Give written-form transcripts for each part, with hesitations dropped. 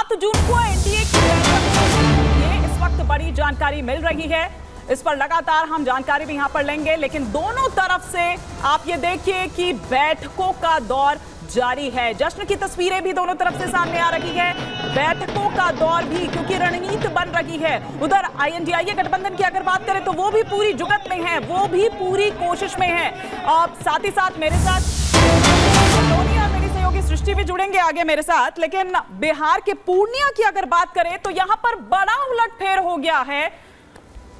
7 जून को एनडीए की बैठक, ये इस वक्त बड़ी जानकारी मिल रही है। इस पर लगातार हम जानकारी भी यहां पर लेंगे, लेकिन दोनों तरफ से आप ये देखिए कि बैठकों का दौर जारी है। जश्न की तस्वीरें भी दोनों तरफ से सामने आ रही है, बैठकों का दौर भी, क्योंकि रणनीति बन रही है। उधर आईएनडीआईए गठबंधन की अगर बात करें तो वो भी पूरी जुगत में है, वो भी पूरी कोशिश में है। और साथ ही साथ मेरे साथ मेरी सहयोगी सृष्टि भी जुड़ेंगे आगे मेरे साथ। लेकिन बिहार के पूर्णिया की अगर बात करें तो यहां पर बड़ा उलटफेर हो गया है।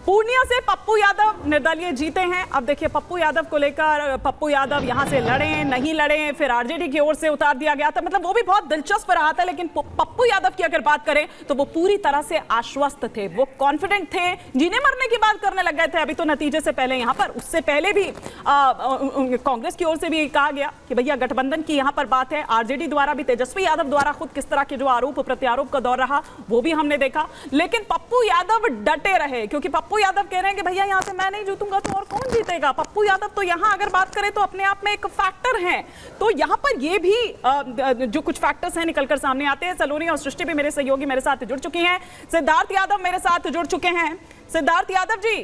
पूर्णिया से पप्पू यादव निर्दलीय जीते हैं। अब देखिए पप्पू यादव को लेकर, पप्पू यादव यहां से लड़े नहीं लड़े, फिर आरजेडी की ओर से उतार दिया गया था, मतलब वो भी बहुत दिलचस्प रहा था। लेकिन पप्पू यादव की अगर बात करें तो वो पूरी तरह से आश्वस्त थे, वो कॉन्फिडेंट थे, जीने मरने की बात करने लग गए थे अभी तो नतीजे से पहले। यहां पर उससे पहले भी कांग्रेस की ओर से भी कहा गया कि भैया गठबंधन की यहां पर बात है। आरजेडी द्वारा भी, तेजस्वी यादव द्वारा खुद किस तरह के जो आरोप प्रत्यारोप का दौर रहा वो भी हमने देखा। लेकिन पप्पू यादव डटे रहे, क्योंकि पप्पू यादव कह रहे हैं कि भैया यहां से मैं नहीं जीतूंगा तो और कौन जीतेगा। पप्पू यादव तो यहां अगर बात करें तो अपने आप में एक फैक्टर हैं। तो यहां पर ये भी जो कुछ फैक्टर्स हैं निकलकर सामने आते हैं। सलोनी और सृष्टि भी मेरे सहयोगी मेरे साथ जुड़ चुकी हैं, सिद्धार्थ यादव मेरे साथ जुड़ चुके हैं। सिद्धार्थ यादव जी,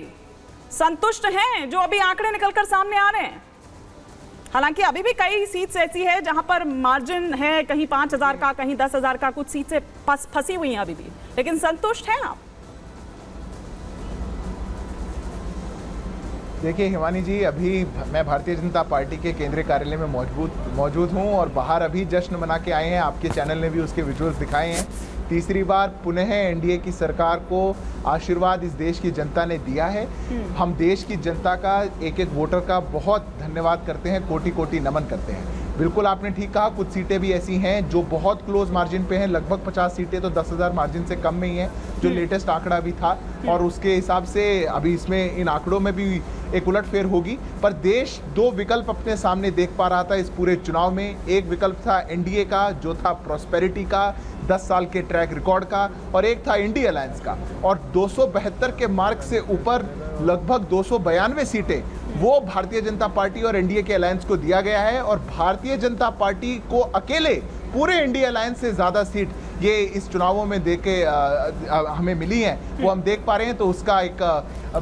संतुष्ट हैं जो अभी आंकड़े निकलकर सामने आ रहे हैं? हालांकि अभी भी कई सीट्स ऐसी है जहां पर मार्जिन है, कहीं 5,000 का, कहीं 10,000 का, कुछ सीट से फंसी हुई हैं अभी भी, लेकिन संतुष्ट हैं आप? देखिए हिमानी जी, अभी मैं भारतीय जनता पार्टी के केंद्रीय कार्यालय में मौजूद हूं और बाहर अभी जश्न मना के आए हैं। आपके चैनल ने भी उसके विजुअल्स दिखाए हैं। तीसरी बार पुनः एनडीए की सरकार को आशीर्वाद इस देश की जनता ने दिया है। हम देश की जनता का, एक एक वोटर का बहुत धन्यवाद करते हैं, कोटि कोटि नमन करते हैं। बिल्कुल आपने ठीक कहा, कुछ सीटें भी ऐसी हैं जो बहुत क्लोज मार्जिन पे हैं। लगभग 50 सीटें तो 10,000 मार्जिन से कम में ही हैं, जो लेटेस्ट आंकड़ा भी था। और उसके हिसाब से अभी इसमें इन आंकड़ों में भी एक उलटफेर होगी। पर देश दो विकल्प अपने सामने देख पा रहा था इस पूरे चुनाव में। एक विकल्प था एनडीए का, जो था प्रॉस्पेरिटी का, 10 साल के ट्रैक रिकॉर्ड का, और एक था इंडी अलायंस का। और 272 के मार्क से ऊपर लगभग 292 सीटें वो भारतीय जनता पार्टी और एनडीए के अलायंस को दिया गया है। और भारतीय जनता पार्टी को अकेले पूरे इंडी अलायंस से ज़्यादा सीट ये इस चुनावों में देके हमें मिली हैं, वो हम देख पा रहे हैं। तो उसका एक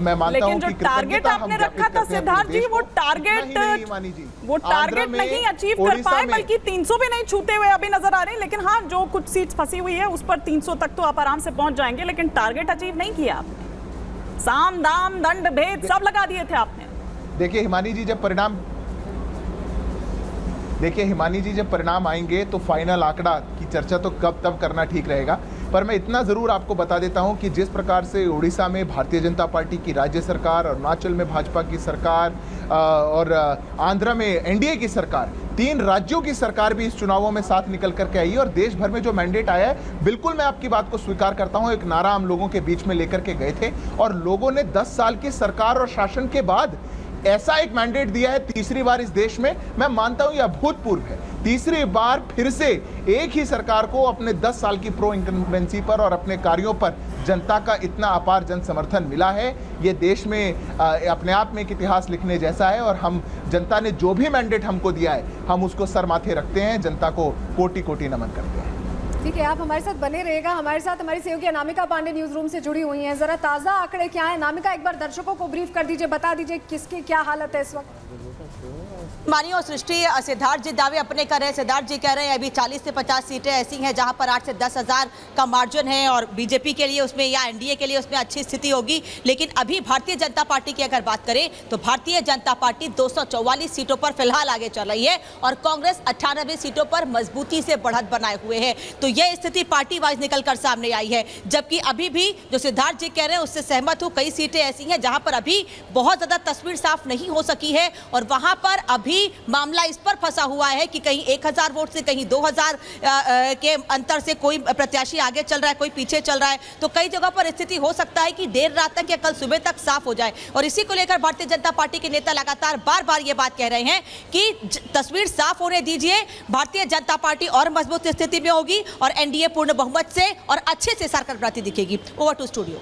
मैं मानता हूं कि टारगेट आपने रखा था सिद्धार्थ जी, वो टारगेट नहीं अचीव कर पाए, बल्कि 300 भी नहीं छूते हुए अभी नजर आ रहे हैं। लेकिन हाँ, जो कुछ सीट्स फंसी हुई है उस पर 300 तक तो आप आराम से पहुंच जाएंगे, लेकिन टारगेट अचीव नहीं किया आपने। साम दाम दंड भेद सब लगा दिए थे आपने। देखिए हिमानी जी, जब परिणाम आएंगे तो फाइनल आंकड़ा की चर्चा तो कब तब करना ठीक रहेगा। पर मैं इतना ज़रूर आपको बता देता हूं कि जिस प्रकार से उड़ीसा में भारतीय जनता पार्टी की राज्य सरकार, अरुणाचल में भाजपा की सरकार और आंध्र में एनडीए की सरकार, 3 राज्यों की सरकार भी इस चुनावों में साथ निकल करके आई है। और देश भर में जो मैंडेट आया है, बिल्कुल मैं आपकी बात को स्वीकार करता हूं। एक नारा हम लोगों के बीच में लेकर के गए थे और लोगों ने 10 साल की सरकार और शासन के बाद ऐसा एक मैंडेट दिया है, तीसरी बार इस देश में। मैं मानता हूं यह अभूतपूर्व है। तीसरी बार फिर से एक ही सरकार को अपने 10 साल की प्रो इनकम्बेंसी पर और अपने कार्यों पर जनता का इतना अपार जन समर्थन मिला है। ये देश में अपने आप में एक इतिहास लिखने जैसा है। और हम, जनता ने जो भी मैंडेट हमको दिया है, हम उसको सर माथे रखते हैं, जनता को कोटि कोटि नमन करते हैं। ठीक है, आप हमारे साथ बने रहेगा। हमारे साथ हमारी सहयोगी अनामिका पांडे न्यूज रूम से जुड़ी हुई हैं। जरा ताज़ा आंकड़े क्या है अनामिका, एक बार दर्शकों को ब्रीफ कर दीजिए, बता दीजिए किसकी क्या हालत है इस वक्त। मानी और सृष्टि, सिद्धार्थ जी दावे अपने कर रहे हैं। सिद्धार्थ जी कह रहे हैं अभी 40 से 50 सीटें ऐसी हैं जहां पर 8 से 10,000 का मार्जिन है और बीजेपी के लिए उसमें या एनडीए के लिए उसमें अच्छी स्थिति होगी। लेकिन अभी भारतीय जनता पार्टी की अगर बात करें तो भारतीय जनता पार्टी 244 सीटों पर फिलहाल आगे चल रही है और कांग्रेस 98 सीटों पर मजबूती से बढ़त बनाए हुए है। तो यह स्थिति पार्टी वाइज निकल कर सामने आई है। जबकि अभी भी जो सिद्धार्थ जी कह रहे हैं उससे सहमत हूं, कई सीटें ऐसी हैं जहां पर अभी बहुत ज्यादा तस्वीर साफ नहीं हो सकी है और वहां पर अभी मामला इस पर फंसा हुआ है कि कहीं 1000 वोट से कहीं 2000 के अंतर से कोई प्रत्याशी आगे चल रहा है, कोई पीछे चल रहा है। तो कई जगह पर स्थिति हो सकता है कि देर रात तक या कल सुबह तक साफ हो जाए। और इसी को लेकर भारतीय जनता पार्टी के नेता लगातार बार बार ये बात कह रहे हैं कि तस्वीर साफ होने दीजिए, भारतीय जनता पार्टी और मजबूत स्थिति में होगी और एनडीए पूर्ण बहुमत से और अच्छे से सरकार बनाती दिखेगी। Over to studio.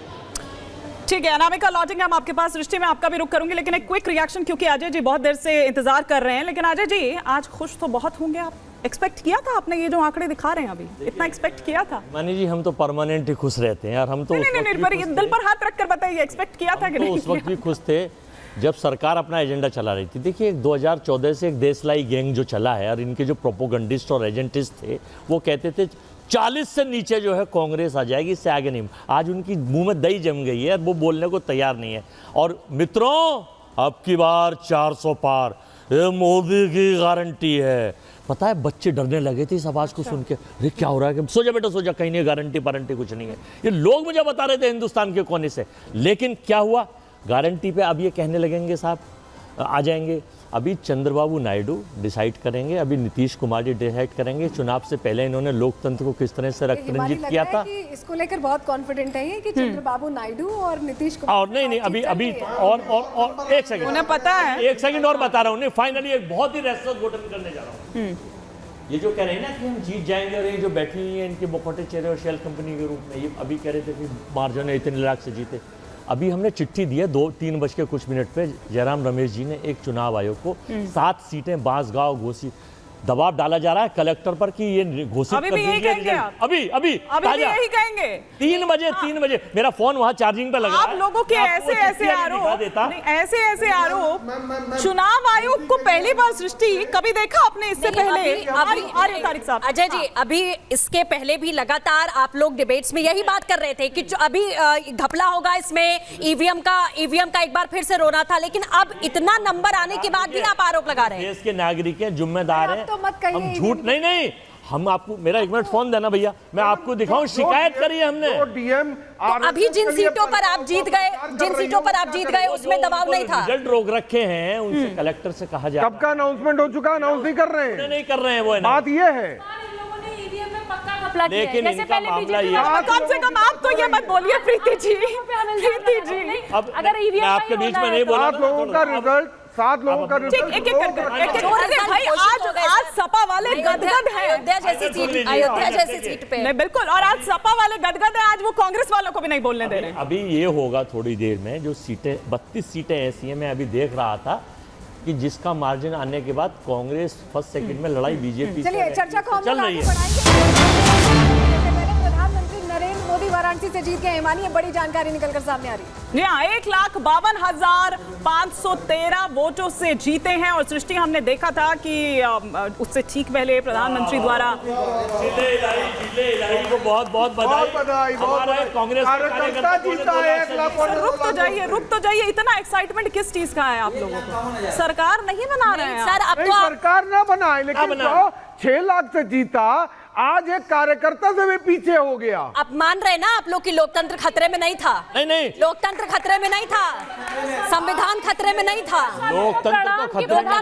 ठीक है अनामिका, लौटेंगे हम आपके पास। सृष्टि में आपका भी रुख करूंगी, लेकिन एक क्विक रिएक्शन, क्योंकि अजय जी बहुत देर से इंतजार कर रहे हैं। लेकिन अजय जी, आज खुश तो बहुत होंगे आप? एक्सपेक्ट किया था आपने ये जो आंकड़े दिखा रहे हैं अभी, इतना एक्सपेक्ट किया था? मानी जी, हम तो परमानेंट ही खुश रहते हैं यार, हम तो नहीं, पर ये दिल पर हाथ रखकर बताइए, एक्सपेक्ट किया था कि नहीं? उस वक्त भी खुश थे जब सरकार अपना एजेंडा चला रही थी। देखिए 2014 से एक देशलाई गैंग जो चला है और इनके जो प्रोपोगंडिस्ट और एजेंटिस्ट थे वो कहते थे 40 से नीचे जो है कांग्रेस आ जाएगी, इससे आगे नहीं। आज उनकी मुंह में दही जम गई है, वो बोलने को तैयार नहीं है। और मित्रों, अब की बार 400 पार, ये मोदी की गारंटी है। पता है बच्चे डरने लगे थे इस आवाज़ को सुन के, अरे क्या हो रहा है, सो जा बेटा सो जा, कहीं नहीं, गारंटी वारंटी कुछ नहीं है। ये लोग मुझे बता रहे थे हिंदुस्तान के कोने से। लेकिन क्या हुआ, गारंटी पे अब ये कहने लगेंगे साहब आ जाएंगे। अभी चंद्रबाबू नायडू डिसाइड करेंगे, अभी नीतीश कुमार जी डिसाइड करेंगे। चुनाव से पहले इन्होंने लोकतंत्र को किस तरह से रक्त रंजित किया था कि इसको लेकर बहुत कॉन्फिडेंट है ये कि चंद्रबाबू नायडू और नीतीश कुमार और नहीं अभी और एक सेकंड, उन्हें पता है, एक सेकंड और बता रहा हूँ। फाइनली एक बहुत ही रेसलर वोटिंग करने जा रहा हूँ। ये जो कह रहे हैं ना कि हम जीत जाएंगे, और ये जो बैठी हुई है इनके मुखौटे चेहरे और शेल कंपनी के रूप में, ये अभी कह रहे थे कि मार्जिन है इतने लाख से जीते। अभी हमने चिट्ठी दी है 3 बज के कुछ मिनट पे, जयराम रमेश जी ने एक चुनाव आयोग को 7 सीटें बांसगांव घोषित, दबाव डाला जा रहा है कलेक्टर पर कि ये घोषित अभी भी यही कहेंगे आप? अभी भी यही कहेंगे? 3 बजे मेरा फोन वहां चार्जिंग पे लगा। आप लोगों के ऐसे आरोप चुनाव आयोग को पहली बार सृष्टि कभी देखा आपने इससे पहले? अजय जी, अभी इसके पहले भी लगातार आप लोग डिबेट्स में यही बात कर रहे थे कि अभी घपला होगा इसमें, ईवीएम का एक बार फिर से रोना था, लेकिन अब इतना नंबर आने के बाद भी आप आरोप लगा रहे हैं। देश के नागरिक हैं, जिम्मेदार हैं, मत कहिए, हम झूठ नहीं, हम आपको, मेरा 1 मिनट फोन देना भैया, मैं आपको दिखाऊं, शिकायत करी है हमने। तो अभी जिन सीटों पर आप जीत गए उसमें दबाव नहीं था। रिजल्ट रोक रखे हैं, उनसे कलेक्टर से कहा जाए। कब का अनाउंसमेंट हो चुका, अनाउंस नहीं कर रहे हैं, नहीं कर रहे हैं वो, बात ये है। लेकिन इनका मामला ये, कम से कम आप तो ये मत बोलिए प्रीति जी, अब मैं आपके बीच में नहीं बोला। 7 लोगों का रिजल्ट, 7 लोगों का रिजल्ट, एक भाई आज सपा वाले गदगद है अयोध्या जैसी सीट पे। नहीं बिल्कुल, और आज सपा वाले गदगद है, आज वो कांग्रेस वालों को भी नहीं बोलने दे रहे। अभी ये होगा थोड़ी देर में, जो सीटें 32 सीटें ऐसी हैं, मैं अभी देख रहा था कि जिसका मार्जिन आने के बाद कांग्रेस फर्स्ट सेकंड में लड़ाई बीजेपी चलिए चर्चा को हम चल रही है। प्रधानमंत्री नरेंद्र मोदी वाराणसी से जीत गए, मानिए बड़ी जानकारी निकलकर सामने आ रही है। 1,52,513 वोटों से जीते हैं। और सृष्टि, हमने देखा था कि उससे ठीक पहले प्रधानमंत्री द्वारा इलाही को बहुत बहुत बधाई। हमारा कांग्रेस रुक तो जाइए, इतना एक्साइटमेंट किस चीज का है आप लोगों को? सरकार नहीं बना रहे हैं सर, अब तो सरकार ना बनाए, लेकिन 6 लाख से जीता, आज एक कार्यकर्ता से भी पीछे हो गया। आप मान रहे ना आप लोग की लोकतंत्र खतरे में नहीं था? नहीं, लोकतंत्र खतरे में नहीं था, संविधान खतरे में नहीं था, लोकतंत्र तो खतरे में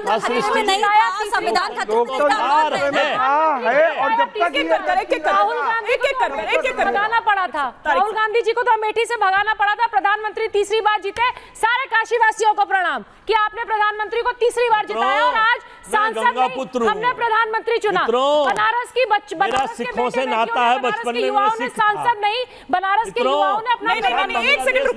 था, संविधान खतरे में नहीं था। और जब तक भगाना पड़ा था राहुल गांधी जी को, तो अमेठी से भगाना पड़ा था। प्रधानमंत्री तीसरी बार जीते, सारे काशी वासियों को प्रणाम कि आपने प्रधानमंत्री को तीसरी बार जिताया, और आज सांसद हमने प्रधानमंत्री चुना। बनारस की मेरा सिखों से नाता है, बचपन में युवाओं ने सांसद नहीं, बनारस के युवाओं ने अपना एक सेकंड रुक